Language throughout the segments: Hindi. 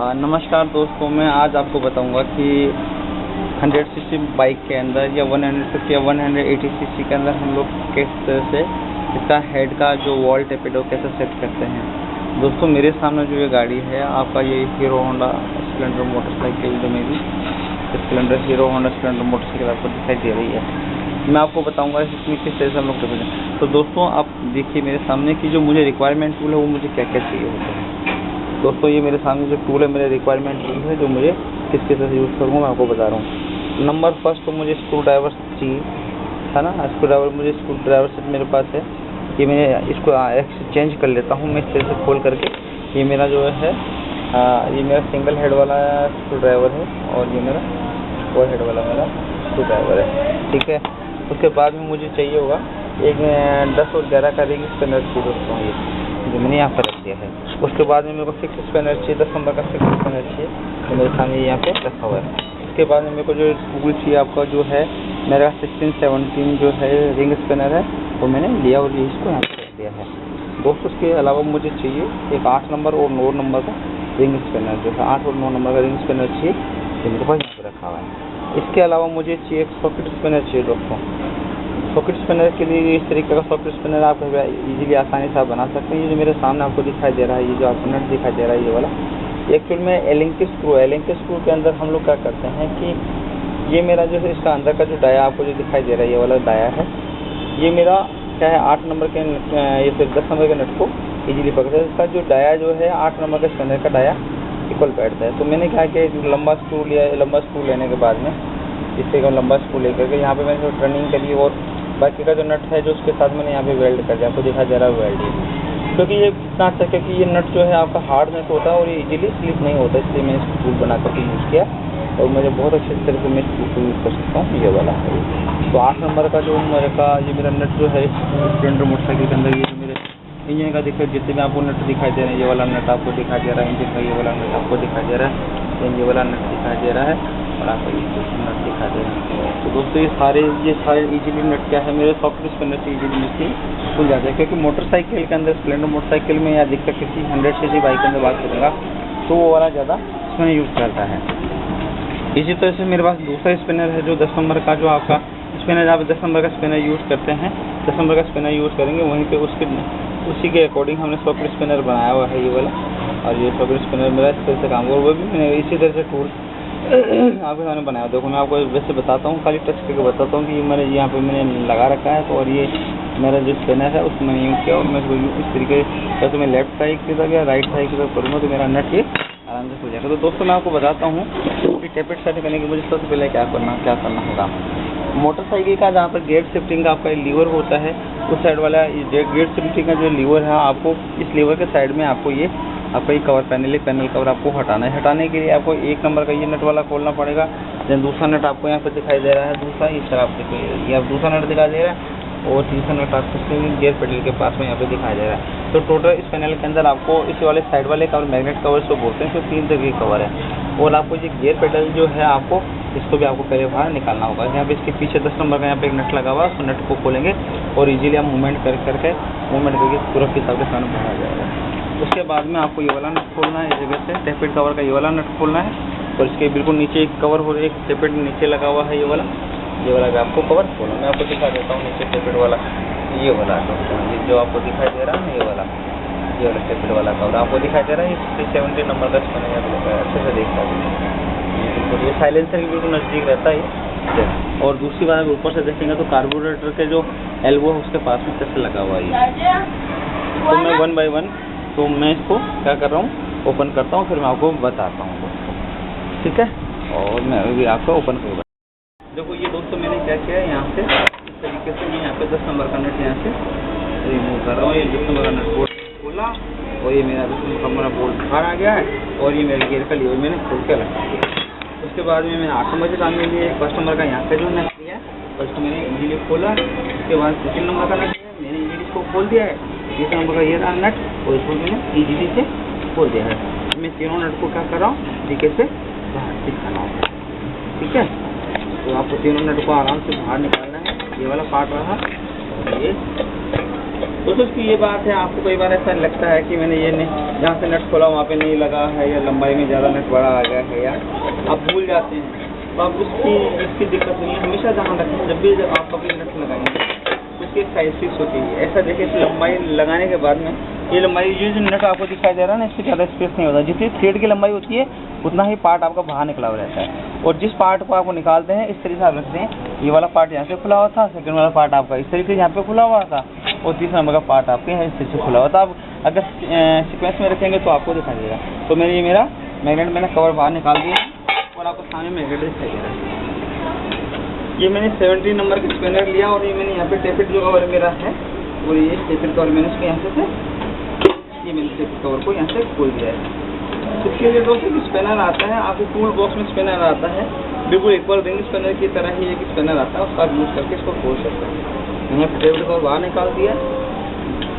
नमस्कार दोस्तों, मैं आज आपको बताऊंगा कि 100 सीसी बाइक के अंदर या 150 या 180 सीसी के अंदर हम लोग किस तरह से इसका हेड का जो वॉल टेपेड हो कैसे सेट करते हैं। दोस्तों, मेरे सामने जो ये गाड़ी है आपका, ये हीरो होंडा स्प्लेंडर मोटरसाइकिल, जो मेरी Splendor hero Honda Splendor motorcycle आपको दिखाई दे रही है। मैं आपको बताऊंगा इसमें किस तरह से हम लोग टेपेड। तो दोस्तों, आप देखिए मेरे सामने कि जो मुझे रिक्वायरमेंट टूल है वो मुझे क्या क्या चाहिए होता है। दोस्तों, ये मेरे सामने जो टूल है, मेरे रिक्वायरमेंट टूल है, जो मुझे किस तरह से यूज़ करूँगा मैं आपको बता रहा हूँ। नंबर फर्स्ट तो मुझे स्क्रू ड्राइवर चाहिए, है ना। स्क्रू ड्राइवर सेट मेरे पास है। ये मैं इसको एक्सचेंज कर लेता हूँ मैं इस तरह से खोल करके। ये मेरा जो है ये मेरा सिंगल हेड वाला स्क्रू ड्राइवर है और ये मेरा 4 हेड वाला मेरा स्क्रू ड्राइवर है, ठीक है। उसके बाद में मुझे चाहिए होगा एक 10 और 11 का रिंग स्पिनर चाहिए दोस्तों, ये जो मैंने यहाँ पर रख दिया है। उसके बाद में मेरे को फिक्स स्पिनर चाहिए, 10 नंबर का फिक्स स्पिनर चाहिए, तो मेरे सामने यहाँ पे रखा हुआ है। उसके बाद में मेरे को जो टूल चाहिए आपका, जो है मेरा 16-17 जो है रिंग स्पिनर है, वो मैंने लिया और इसको यहाँ पे रख दिया है दोस्तों। उसके अलावा मुझे चाहिए एक 8 नंबर और 9 नंबर का रिंग स्पिनर, जो है 8 और 9 नंबर का रिंग स्पिनर चाहिए, जो मेरे पास यहाँ पे रखा हुआ है। इसके अलावा मुझे चाहिए एक सॉकेट स्पिनर चाहिए दोस्तों। सॉकेट स्पिनर के लिए इस तरीके का सॉकेट स्पिनर आप इजीली आसानी से आप बना सकते हैं। ये जो मेरे सामने आपको दिखाई दे रहा है, ये जो आपको नट दिखाई दे रहा है, ये वाला एक्चुअल में एलिंग स्क्रू है। एलिंग स्क्रू के अंदर हम लोग क्या करते हैं कि ये मेरा जो है इसका अंदर का जो डाया आपको जो दिखाई दे रहा है, ये वाला डाया है, ये मेरा क्या है 8 नंबर के ये फिर 10 नंबर के नट को इजीली पकड़ता है। इसका जो डाया जो है 8 नंबर का स्पिनर का डाया इक्वल बैठता है। तो मैंने क्या किया, लंबा स्क्रू लिया। लंबा स्क्रू लेने के बाद में इससे का लंबा स्क्रू लेकर के यहाँ पे मैंने टर्निंग करी और बाकी का जो नट है जो उसके साथ मैंने यहाँ पे वेल्ड कर दिया, आपको दिखाई दे रहा है वेल्ड। क्योंकि ये इतना अच्छा, क्योंकि ये नट जो है आपका हार्ड नट होता है और ये इजीली स्लिप नहीं होता, इसलिए मैंने इसको टूल बना करके यूज़ किया और मुझे बहुत अच्छे तरह से मैं इस टूल को यूज़ कर सकता हूँ, ये वाला है। तो 8 नंबर का जो ये मेरा नट जो है स्प्लेंडर मोटरसाइकिल के अंदर, ये जो मेरे इंजन का दिखाई, जितने भी आपको नट दिखाई दे रहे हैं, ये वाला नट आपको दिखाई दे रहा है इंजन का, ये वाला नट आपको दिखाई दे रहा है, ये वाला नट दिखाई दे रहा है और आपको ये नट दिखाई दे रहा है। तो दोस्तों, ये सारे इजीली नट क्या है मेरे सॉकेट स्पिनर से इजीली मिलती खुल जाते हैं। क्योंकि मोटरसाइकिल के अंदर, स्प्लेंडर मोटरसाइकिल में या अधिकतर किसी 100 सीसी बाइक के अंदर बात करेगा तो वो वाला ज़्यादा इसमें यूज़ करता है। इसी तरह से मेरे पास दूसरा स्पिनर है जो 10 नंबर का, जो आपका स्पिनर, आप 10 नंबर का स्पिनर यूज़ करते हैं, 10 नंबर का स्पिनर यूज़ करेंगे, वहीं पे उसी के अकॉर्डिंग हमने सॉकेट स्पिनर बनाया हुआ है, ये वाला। और ये सॉकेट स्पिनर मेरा इस तरह से काम, और वो भी मैंने इसी तरह से टूल आपके सामने बनाया। देखो, मैं आपको वैसे बताता हूँ, खाली टच करके बताता हूँ कि ये मैंने यहाँ पे मैंने लगा रखा है। तो और ये मेरा जो स्पिनर है उसको मैंने यूज़ किया और मैं इस तरीके से मैं लेफ्ट साइड की तरफ या राइट साइड की तरफ करूँगा तो मेरा नट ये आराम से खुल जाएगा। तो दोस्तों, मैं आपको बताता हूँ कि टेपेड सेट करने के मुझे सबसे पहले क्या करना होगा। मोटरसाइकिल का जहाँ पर गेट शिफ्टिंग का आपका लीवर होता है, उस साइड वाला गेट शिफ्टिंग का जो लीवर है, आपको इस लीवर के साइड में आपको ये आपका ये कवर पैनल कवर आपको हटाना है। हटाने के लिए आपको 1 नंबर का ये नट वाला खोलना पड़ेगा। देन दूसरा नट आपको यहाँ पे दिखाई दे रहा है, दूसरा इस तरह आपको ये आप दूसरा नट दिखाई दे रहा है और तीसरा नट आपको गियर पेडल के पास में यहाँ पे दिखाई दे रहा है। तो टोटल इस पैनल के अंदर आपको इस वाले साइड वाले कवर, मैग्नेट कवर इसको बोलते हैं, तो 3 तरह के कवर है। और आपको ये गियर पेडल जो है आपको इसको भी आपको पहले बाहर निकालना होगा। यहाँ पे इसके पीछे 10 नंबर का यहाँ पे एक नट लगा हुआ है, उस नट को खोलेंगे और इजीली आप मूवमेंट करके तुरंत हिसाब के सामने बाहर आ जाएगा। उसके बाद में आपको ये वाला नट खोलना है, इस जगह से टेपेड कवर का ये वाला नट खोलना है और इसके बिल्कुल नीचे एक कवर हो, एक टेपेड नीचे लगा हुआ है, ये वाला भी आपको कवर खोलना। मैं आपको दिखा देता हूँ नीचे टेपेड वाला, ये वाला ये जो आपको दिखाई दे रहा है, ये वाला टेपेड वाला कवर आपको दिखाई दे रहा है। ये 70 नंबर का स्पिनर है, अच्छे से देख सकते हैं। बिल्कुल ये साइलेंसर के बिल्कुल नज़दीक रहता है। और दूसरी बात अगर ऊपर से देखेंगे तो कार्बोरेटर के जो एल्बो है उसके पास में कैसे लगा हुआ है। तो मैं 1 बाय 1 तो मैं इसको क्या कर रहा हूँ, ओपन करता हूँ, फिर मैं आपको बताता हूँ दोस्तों, ठीक है। और मैं अभी आपको ओपन करूँगा। देखो ये दोस्तों, मैंने क्या किया है, यहाँ से इस तरीके से मैं यहाँ पे 10 नंबर का नट यहाँ से रिमूव कर रहा हूँ। ये 10 नंबर का नट बोल्ट खोला और ये मेरा 10 नंबर का बोल्ट बाहर आ गया है और ये मेरे गियर का लीवर मैंने खोल के लगा दिया। उसके बाद में मैंने 8 नंबर के डालने के लिए 1 नंबर का यहाँ पे जो नट लिया और इसको मैंने इजीली खोला। उसके बाद 2 नंबर का नट लिया, मैंने इजीली इसको खोल दिया है। 3 नंबर का ये रहा नट और इसको मैंने इजीली से खोल दिया है। मैं तीनों नट को क्या कर रहा हूँ, तरीके से बाहर निकालना होगा, ठीक है। तो आपको तीनों नट को आराम से बाहर निकालना है। ये वाला पार्ट रहा और ये दोस्तों इसकी ये बात है, आपको कई बार ऐसा लगता है कि मैंने ये नहीं, जहाँ से नट खोला वहाँ पे नहीं लगा है, या लंबाई में ज़्यादा नट बड़ा आ गया है, या आप भूल जाते हैं, तो आप इसकी दिक्कत नहीं है। हमेशा ध्यान रखें जब भी आप कभी नट लगाएंगे उसकी एक साइज फिक्स होती है। ऐसा देखिए इस लंबाई लगाने के बाद में ये लंबाई, ये जो नट आपको दिखाई दे रहा है ना, इससे ज़्यादा स्पेस नहीं होता। जितनी थ्रेड की लंबाई होती है उतना ही पार्ट आपका बाहर निकला हुआ रहता है। और जिस पार्ट को आपको निकालते हैं इस तरीके से आप रखते हैं, ये वाला पार्ट यहाँ से खुला हुआ था, सेकंड वाला पार्ट आपका इस तरीके से यहाँ पे खुला हुआ था, और तीसरा नंबर का पार्ट आपके यहाँ इस तरीके से खुला हुआ था। आप अगर सीक्वेंस में रखेंगे तो आपको दिखाई देगा। तो ये मेरा मैग्नेट मैंने कवर बाहर निकाल दिया और आपको सामने मैग्नेट दिखाई दे रहा है। ये मैंने 17 नंबर का स्पिनर लिया और ये मैंने यहाँ पे टेपेड जो कवर मेरा है, और ये टेपेड कवर मैंने इसको यहाँ से ये मैंने टेपेड कवर को यहाँ से खोल दिया है। इसके लिए दोस्तों स्पिनर आता है, आपके टूल बॉक्स में स्पिनर आता है, बिल्कुल एक बार रिंग स्पिनर की तरह ही एक स्पिनर आता है, उसका यूज़ करके इसको खोल सकते हैं। मैंने टेपेड कवर बाहर निकाल दिया।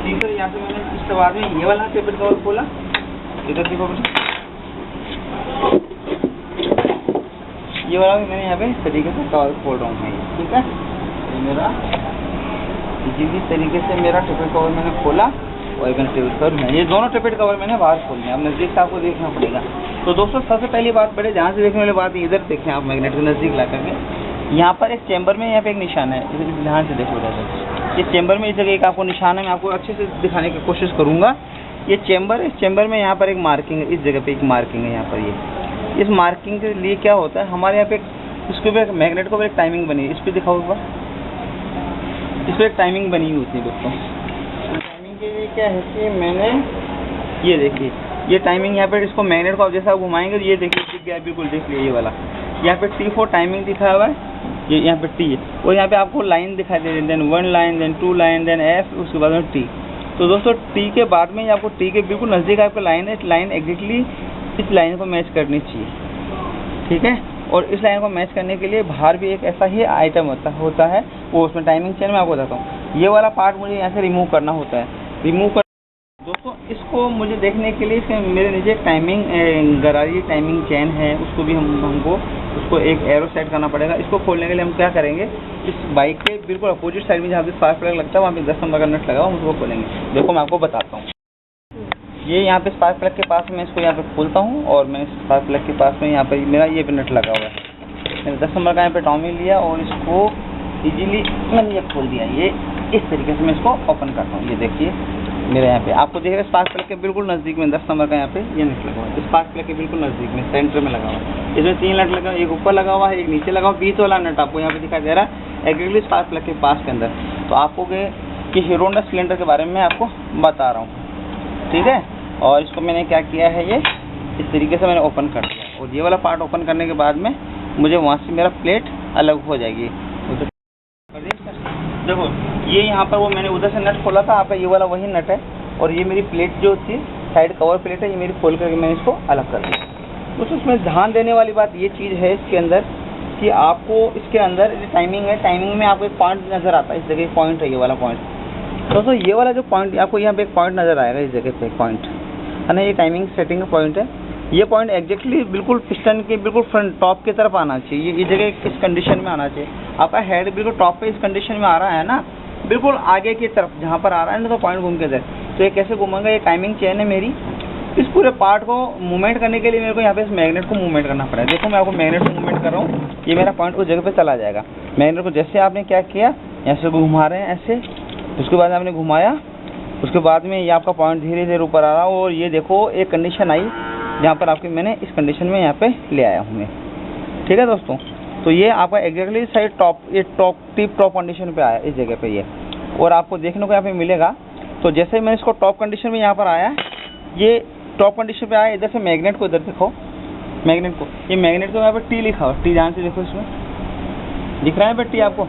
तीसरा यहाँ से मैंने इसके बाद में ये वाला टेपेड कवर खोला, इधर देखो ये वाला भी मैंने यहाँ पे इस तरीके से कवर खोल रहा हूँ, ठीक है। ये मेरा इसी तरीके से मेरा टेपेड कवर मैंने खोला और एक टेपेड कवर में ये दोनों टेपेड कवर मैंने बाहर खोल लिया। अब नज़दीक से आपको देखना पड़ेगा। तो दोस्तों सबसे पहली बात बड़े ध्यान से देखने वाली बात, इधर देखें आप मैग्नेट के नज़दीक ला करके, यहाँ पर एक चैम्बर में यहाँ पे एक निशान है, इधर ध्यान से देखो। जैसे ये चैम्बर में इस जगह एक आपको निशान है, मैं आपको अच्छे से दिखाने की कोशिश करूँगा। ये चैम्बर, इस चैम्बर में यहाँ पर एक मार्किंग है, इस जगह पे एक मार्किंग है यहाँ पर। ये इस मार्किंग के लिए क्या होता है, हमारे यहाँ पे इसके ऊपर मैग्नेट को एक टाइमिंग बनी है, इस पर दिखाओ एक बार, इस पर एक टाइमिंग बनी होती है दोस्तों। टाइमिंग के लिए क्या है कि मैंने ये देखिए ये टाइमिंग यहाँ पे इसको मैग्नेट को आप जैसा घुमाएंगे तो ये देखिए दिख गया, बिल्कुल देख लिया ये वाला। यहाँ पे T4 टाइमिंग दिखा हुआ है, ये यहाँ पे T है, और यहाँ पे आपको लाइन दिखाई दे रही है, then 1 line, then 2 line, then F, उसके बाद में T। तो दोस्तों T के बाद में आपको T के बिल्कुल नज़दीक आपको लाइन है, लाइन एग्जैक्टली इस लाइन को मैच करनी चाहिए, ठीक है। और इस लाइन को मैच करने के लिए बाहर भी एक ऐसा ही आइटम होता है, वो उसमें टाइमिंग चेन में आपको बताता हूँ। ये वाला पार्ट मुझे यहाँ से रिमूव करना होता है। रिमूव कर दोस्तों इसको मुझे देखने के लिए इसके मेरे नीचे टाइमिंग गरारी टाइमिंग चेन है, उसको भी हमको उसको एक एरो सेट करना पड़ेगा। इसको खोलने के लिए हम क्या करेंगे, इस बाइक के बिल्कुल अपोजिट साइड में जहाँ पे स्पार्क प्लग लगता है वहाँ पे 10 नंबर का नट लगा हुआ, उसको खोलेंगे। देखो मैं आपको बताता हूँ। ये यहाँ पे स्पार्क प्लग के पास में इसको यहाँ पे खोलता हूँ, और मैंने स्पार्क प्लग के पास में यहाँ पे मेरा ये पे नट लगा हुआ है। मैंने 10 नंबर का यहाँ पे टॉमी लिया और इसको इजीली मैंने ये खोल दिया। ये इस तरीके से मैं इसको ओपन करता हूँ। ये देखिए मेरे यहाँ पे आपको देख रहे हैं स्पार्क प्लग के बिल्कुल नज़दीक में 10 नंबर का यहाँ पे ये नट लगा हुआ है। स्पार्क प्लग के बिल्कुल नज़दीक में सेंटर में लगा हुआ है। इसमें 3 नट लगा, एक ऊपर लगा हुआ है, एक नीचे लगा हुआ। बीच वाला नट आपको यहाँ पे दिखाई दे रहा है एग्जैक्टली स्पार्क प्लग के पास के अंदर। तो आपको कि हीरो होंडा स्प्लेंडर के बारे में आपको बता रहा हूँ, ठीक है। और इसको मैंने क्या किया है, ये इस तरीके से मैंने ओपन कर दिया, और ये वाला पार्ट ओपन करने के बाद में मुझे वहाँ से मेरा प्लेट अलग हो जाएगी। देखो ये यहाँ पर वो मैंने उधर से नट खोला था, आपका ये वाला वही नट है, और ये मेरी प्लेट जो थी साइड कवर प्लेट है, ये मेरी खोल करके मैंने इसको अलग कर दिया। तो उसमें ध्यान देने वाली बात ये चीज़ है इसके अंदर कि आपको इसके अंदर टाइमिंग है, टाइमिंग में आपको एक पॉइंट नज़र आता है, इस जगह पॉइंट है, ये वाला पॉइंट। दोस्तों ये वाला जो पॉइंट आपको यहाँ पे एक पॉइंट नज़र आएगा, इस जगह पे एक पॉइंट है ना, ये टाइमिंग सेटिंग का पॉइंट है। ये पॉइंट एग्जैक्टली बिल्कुल पिस्टन के बिल्कुल फ्रंट टॉप की तरफ आना चाहिए। ये जगह इस कंडीशन में आना चाहिए। आपका हेड बिल्कुल टॉप पे इस कंडीशन में आ रहा है ना, बिल्कुल आगे की तरफ जहाँ पर आ रहा है ना, तो पॉइंट घूम के दे। तो ये कैसे घूमेंगे, ये टाइमिंग चेन है मेरी। इस पूरे पार्ट को मूवमेंट करने के लिए मेरे को यहाँ पे इस मैग्नेट को मूवमेंट करना पड़ेगा। देखो मैं आपको मैग्नेट को मूवमेंट कर रहा हूँ, ये मेरा पॉइंट उस जगह पे चला जाएगा। मैग्नेट को जैसे आपने क्या किया, ऐसे घुमा रहे हैं ऐसे, उसके बाद आपने घुमाया, उसके बाद में ये आपका पॉइंट धीरे धीरे ऊपर आ रहा है। और ये देखो एक कंडीशन आई जहाँ पर आपकी मैंने इस कंडीशन में यहाँ पे ले आया हूँ मैं, ठीक है दोस्तों। तो ये आपका एग्जैक्टली साइड टॉप, ये टिप टॉप कंडीशन पे आया इस जगह पे ये, और आपको देखने को यहाँ पे मिलेगा। तो जैसे ही मैंने इसको टॉप कंडीशन में यहाँ पर आया, ये टॉप कंडीशन पे आया, इधर से मैग्नेट को इधर देखो, मैग्नेट को, ये मैग्नेट को यहाँ पर टी लिखा हुआ, टी ध्यान से देखो, इसमें दिख रहा है पे टी आपको,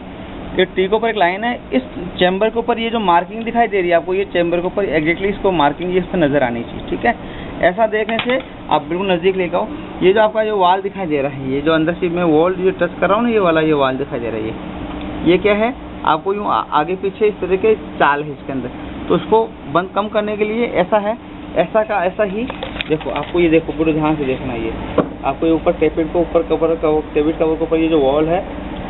ये टी के ऊपर एक लाइन है। इस चैम्बर के ऊपर ये जो मार्किंग दिखाई दे रही है आपको, ये चैम्बर के ऊपर एग्जैक्टली इसको मार्किंग ये इस पर नज़र आनी चाहिए, ठीक है। ऐसा देखने से आप बिल्कुल नज़दीक लेकर आओ। ये जो आपका जो वाल दिखाई दे रहा है, ये जो अंदर से मैं वॉल जो टच कर रहा हूँ ना, ये वाला ये वाल दिखाई दे रहा है, ये क्या है, आपको यूँ आगे पीछे इस तरह के चाल है इसके अंदर। तो उसको बंद कम करने के लिए ऐसा है, ऐसा का ऐसा ही देखो, आपको ये देखो पूरे ध्यान से देखना। ये आपको ये ऊपर टेपिड को ऊपर कवर टेपिड कवर के ऊपर ये जो वॉल है,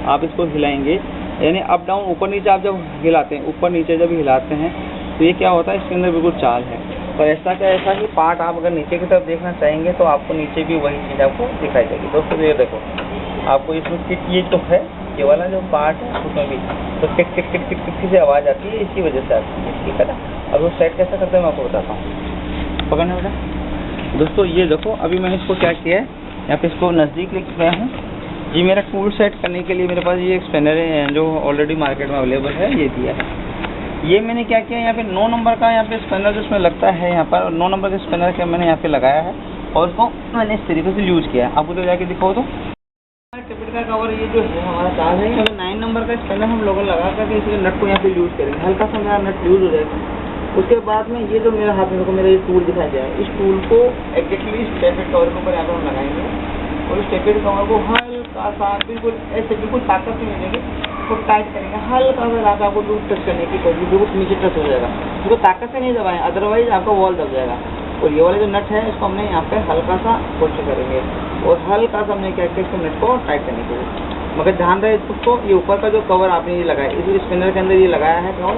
आप इसको हिलाएंगे, यानी अप डाउन ऊपर नीचे आप जब हिलाते हैं, ऊपर नीचे जब हिलाते हैं, तो ये क्या होता है, इसके अंदर बिल्कुल चाल है। और ऐसा का ऐसा ही पार्ट आप अगर नीचे की तरफ देखना चाहेंगे तो आपको नीचे भी वही चीज़ आपको दिखाई देगी। दोस्तों ये देखो, आपको इसमें किक ये तो है, ये वाला जो पार्ट है उसमें भी तो टिक टिक टिक टिक टिक से आवाज़ आती है, इसी वजह से आती है, ठीक है ना। अब वो सेट कैसे करते हैं मैं आपको बताता हूँ, पकड़ना बेटा। दोस्तों ये देखो, अभी मैंने इसको क्या किया है, यहाँ पे इसको नज़दीक लेके गया हूँ जी। मेरा टूल सेट करने के लिए मेरे पास ये एक स्पिनर है जो ऑलरेडी मार्केट में अवेलेबल है, ये दिया है। ये मैंने क्या किया, यहाँ पे 9 नंबर का यहाँ पे स्पिनर जिसमें लगता है, यहाँ पर 9 नंबर के स्पिनर के मैंने यहाँ पे लगाया है और उसको मैंने इस तरीके से यूज़ किया है। आप उधर जाके दिखाओ तो टिपिट का कवर ये जो है हमारा चार्ज है, अभी 9 नंबर का स्पिनर हम लोग लगा करके इसलिए नट को यहाँ पे यूज़ करेंगे, हल्का सा मेरा नट लूज हो जाएगा। उसके बाद में ये जो मेरा हाथ में मेरा ये टूल दिखाई दे रहा है, इस टूल को एग्जैक्टली इस टेपिट कवर के ऊपर यहाँ पर हम लगाएंगे और इस टेपिट कवर को हल्का सा बिल्कुल ऐसे बिल्कुल ताकत से मिलेगी तो टाइट करेंगे, हल्का सा लाकर आपको दूर टच करने की कोशिश, बिल्कुल नीचे टच हो जाएगा। इसको ताकत से नहीं दबाएं, अदरवाइज आपका वॉल दब जाएगा। और ये वाला जो नट है इसको हमने यहाँ पे हल्का सा कोशिश करेंगे और हल्का सा हमने क्या किया, इसको नट को टाइट करने के लिए। मगर ध्यान रहे इसको, ये ऊपर का जो कवर आपने ये लगाया, इस स्पिनर के अंदर ये लगाया है कवर।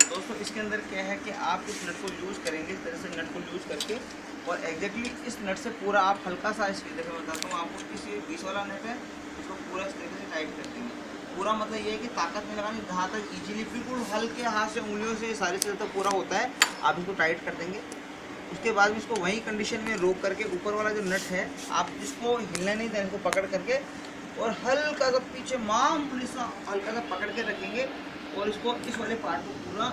दोस्तों इसके अंदर क्या है कि आप इस नट को यूज़ करेंगे, इस तरह से नट को यूज़ करके और एग्जैक्टली इस नट से पूरा आप हल्का सा, इसके देखो बताता हूँ आपको, किसी 20 वाला नट है इसको पूरा इस तरीके से टाइट कर देंगे। पूरा मतलब ये है कि ताकत में लगानी, जहाँ तक इजीली बिल्कुल हल्के हाथ से उंगलियों से सारी चीज़ें तक पूरा होता है, आप इसको टाइट कर देंगे। उसके बाद में इसको वही कंडीशन में रोक करके ऊपर वाला जो नट है आप इसको हिलने नहीं दें, इसको पकड़ करके और हल्का सा पीछे मामूली सा हल्का सा पकड़ के रखेंगे और इसको इस वाले पार्ट को पूरा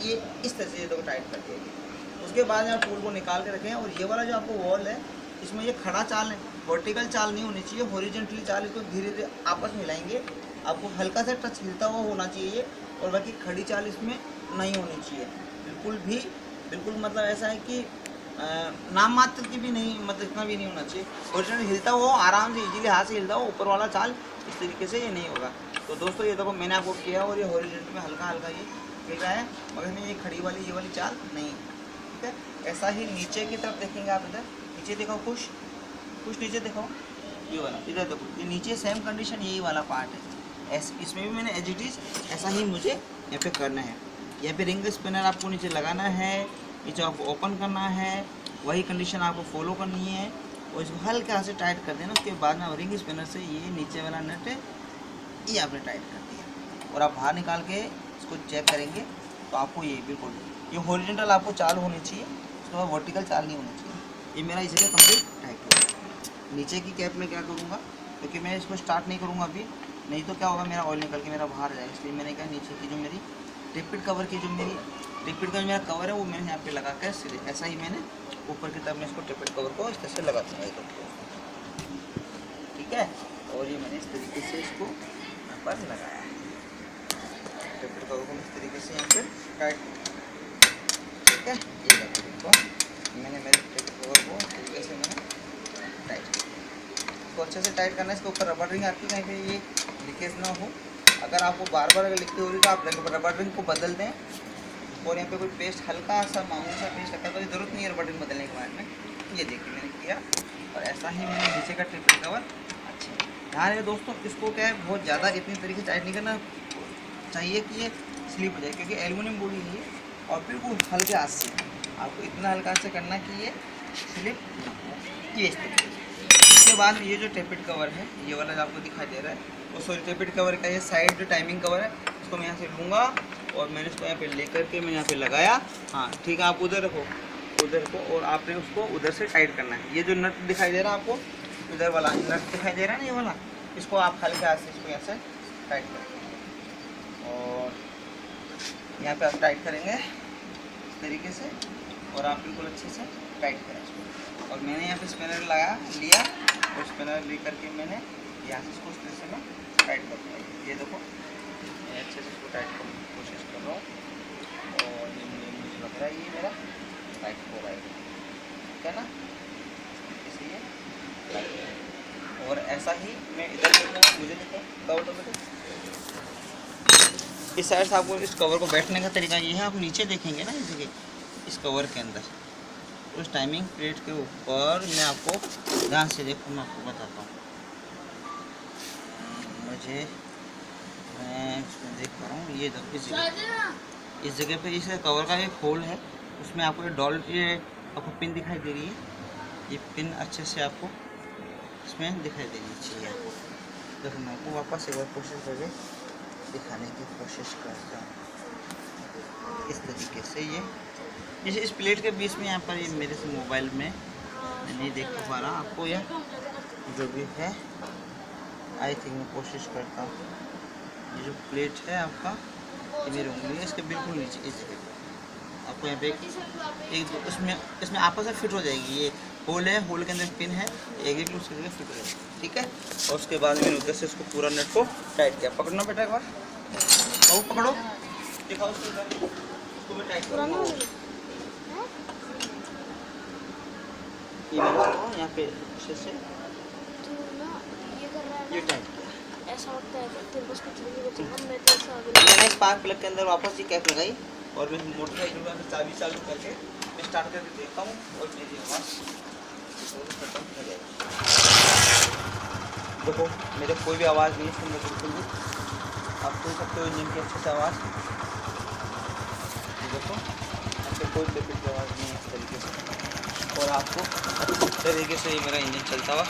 ये इस तरह से तो टाइट कर देंगे। उसके बाद आप टूल को निकाल के रखें और ये वाला जो आपको वॉल है इसमें ये खड़ा चाल है, वर्टिकल चाल नहीं होनी चाहिए, हॉरिजॉन्टली चाल। इसको धीरे धीरे आपस में मिलाएंगे, आपको हल्का सा टच हिलता हुआ होना चाहिए और बाकी खड़ी चाल इसमें नहीं होनी चाहिए बिल्कुल भी। बिल्कुल मतलब ऐसा है कि नाम मात्र की भी नहीं, मतलब इतना भी नहीं होना चाहिए। ओरिजिनल हिलता हुआ आराम से इजीली हाथ से हिलता हुआ, ऊपर वाला चाल इस तरीके से ये नहीं होगा। तो दोस्तों ये देखो मैंने आपको किया और ये हॉरिजॉन्टल में हल्का हल्का ये हिल रहा है, मगर में ये खड़ी वाली ये वाली चाल नहीं है, ठीक है। ऐसा ही नीचे की तरफ देखेंगे आप, इधर नीचे दिखाओ, कुछ नीचे दिखाओ, ये वाला इधर देखो, ये नीचे सेम कंडीशन यही वाला पार्ट है, इसमें भी मैंने एज इट इज़ ऐसा ही मुझे यहाँ पे करना है। यहाँ पे रिंग स्पिनर आपको नीचे लगाना है, नीचे आपको ओपन करना है, वही कंडीशन आपको फॉलो करनी है और इसको हल्के हाथ से टाइट कर देना। उसके बाद में रिंग स्पिनर से ये नीचे वाला नट है ये आपने टाइट कर दिया और आप बाहर निकाल के इसको चेक करेंगे तो आपको ये बिल्कुल ये हॉरिजॉन्टल आपको चाल होनी चाहिए, उसके बाद वर्टिकल चाल नहीं होनी चाहिए। ये मेरा इसीलिए कंप्लीट टाइट हो गया। नीचे की कैप में क्या करूँगा, क्योंकि मैं इसको स्टार्ट नहीं करूँगा अभी, नहीं तो क्या होगा मेरा ऑयल निकल के मेरा बाहर जाएगा, इसलिए मैंने कहा नीचे की जो मेरी टिपिट कवर की जो मेरी टिपिट का जो मेरा कवर है वो मैंने यहाँ पे लगा कर सीधे ऐसा ही मैंने ऊपर की तरफ में इसको टिपिट कवर को इस तरह से लगा दूँगा एकदम, ठीक है। और ये मैंने इस तरीके से इसको यहाँ पर लगाया है, टिपिट कवर को इस तरीके से यहाँ पर टाइट, ठीक है। ये देखो मैंने मेरे टिपिट कवर को इस तरीके से मैंने टाइट, इसको अच्छे से टाइट करना है। इसके ऊपर रबर रिंग आती है, कहीं पे ये लीकेज ना हो। अगर आपको बार बार अगर लिखती होगी तो आप रबर रिंग को बदल दें और यहाँ पे कोई पेस्ट हल्का सा मामूली सा पेस्ट लगता है तो ज़रूरत नहीं है रबर रिंग बदलने के बाद में। ये देखिए मैंने किया और ऐसा ही मैंने नीचे का टिपिट कवर अच्छा ध्यान है दोस्तों, इसको क्या है बहुत ज़्यादा इतनी तरीके से टाइट नहीं करना चाहिए कि ये स्लिप हो जाए, क्योंकि एल्युमिनियम बॉडी है और बिल्कुल हल्के हाथ से आपको इतना हल्का हाथ से करना कि ये स्लिप ये इस तरीके से। उसके बाद ये जो टेपिट कवर है ये वाला जो आपको दिखाई दे रहा है वो सॉरी टेपिट कवर का ये साइड जो टाइमिंग कवर है इसको मैं यहाँ से लूँगा और मैंने इसको यहाँ पे लेकर के मैं यहाँ पे लगाया। हाँ ठीक है, आप उधर रखो उधर को और आपने उसको उधर से टाइट करना है। ये जो नट दिखाई दे रहा है आपको इधर वाला नट दिखाई दे रहा है ना ये वाला, इसको आप हल्के हाथ से इसको यहाँ से टाइट करेंगे और यहाँ पे आप टाइट करेंगे इस तरीके से और आप बिल्कुल अच्छे से टाइट करें इसको। और मैंने यहाँ पे स्पिनर लिया और स्पिनर ले करके मैंने यहाँ से इसको इस तरह से मैं टाइट कर दूँगा। ये देखो मैं अच्छे से इसको टाइट करने की कोशिश कर रहा हूँ और ये मुझे लग रहा है ये मेरा टाइट हो रहा है, ठीक है ना, इसलिए टाइट। और ऐसा ही मैं इधर देखूँगा, मुझे देखो ऑटोमेटिक इस साइड से आपको इस कवर को बैठने का तरीका ये है, आप नीचे देखेंगे ना जैसे इस कवर के अंदर उस टाइमिंग प्लेट के ऊपर मैं आपको ध्यान से देखो मैं आपको बताता हूँ। मुझे मैं इसमें देख पा रहा हूँ ये देखो इस जगह पे इस कवर का एक होल है, उसमें आपको ये आपको पिन दिखाई दे रही है। ये पिन अच्छे से आपको इसमें दिखाई देनी चाहिए आपको। देखो मैं आपको वापस एक बार कोशिश करके दिखाने की कोशिश करता हूँ। इस तरीके से ये जैसे इस प्लेट के बीच में यहाँ पर ये मेरे से मोबाइल में मैं नहीं देख पा रहा आपको, यह जो भी है आई थिंक मैं कोशिश करता हूँ। ये जो प्लेट है आपका, ये मेरी उंगली है इसके बिल्कुल नीचे इस जगह आपको यहाँ पे एक इसमें आपस में फिट हो जाएगी। ये होल है, होल के अंदर पिन है, एक उसकी जगह फिट हो जाएगी, ठीक है। और उसके बाद मैंने उधर से इसको पूरा नेट को टाइट किया। पकड़ना बेटा एक बार, और पकड़ो, दिखाओ उसको भी टाइट करो। यहाँ पे अच्छे से ये टाइट किया। ऐसा लगता है कि तेरे पास कुछ नहीं बचेगा। मैं तो ऐसा मैंने स्पार्क प्लग के अंदर वापस ये कैप लगाई और मैं मोटरसाइकिल में चाबी चालू करके मैं स्टार्ट करके देखता हूँ और मेरी आवाज़ खत्म हो जाएगी। देखो मेरे कोई भी आवाज़ नहीं सुन रहे बिल्कुल भी। आप सुन सकते हो इंजन की अच्छे से आवाज़। देखो आपको कोई पेपर की आवाज़ नहीं है इस तरीके से, और आपको अच्छी तरीके से ये मेरा इंजन चलता हुआ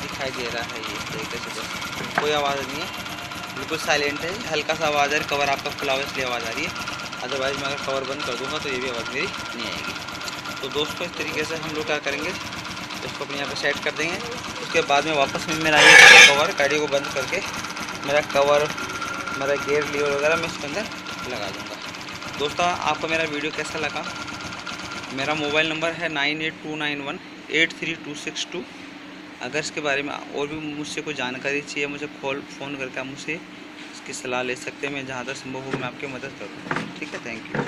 दिखाई दे रहा है। ये इस तरीके से कोई आवाज़ नहीं है, बिल्कुल साइलेंट है। हल्का सा आवाज़ है, कवर आपका खुला हुआ इसलिए आवाज़ आ रही है। अदरवाइज़ मैं अगर कवर बंद कर दूंगा तो ये भी आवाज़ मेरी नहीं आएगी। तो दोस्तों इस तरीके से हम लोग क्या करेंगे, इसको अपने यहाँ पे सेट कर देंगे। उसके बाद में वापस में मेरा ये कवर गाड़ी को बंद करके मेरा कवर, मेरा गेयर लीवर वगैरह मैं इसके अंदर लगा दूँगा। दोस्तों आपको मेरा वीडियो कैसा लगा? मेरा मोबाइल नंबर है 9829183262। अगर इसके बारे में और भी मुझसे कोई जानकारी चाहिए, मुझे फ़ोन करके आप मुझसे इसकी सलाह ले सकते हैं। मैं जहाँ तक संभव हो मैं आपकी मदद करूँगा। ठीक है, थैंक यू।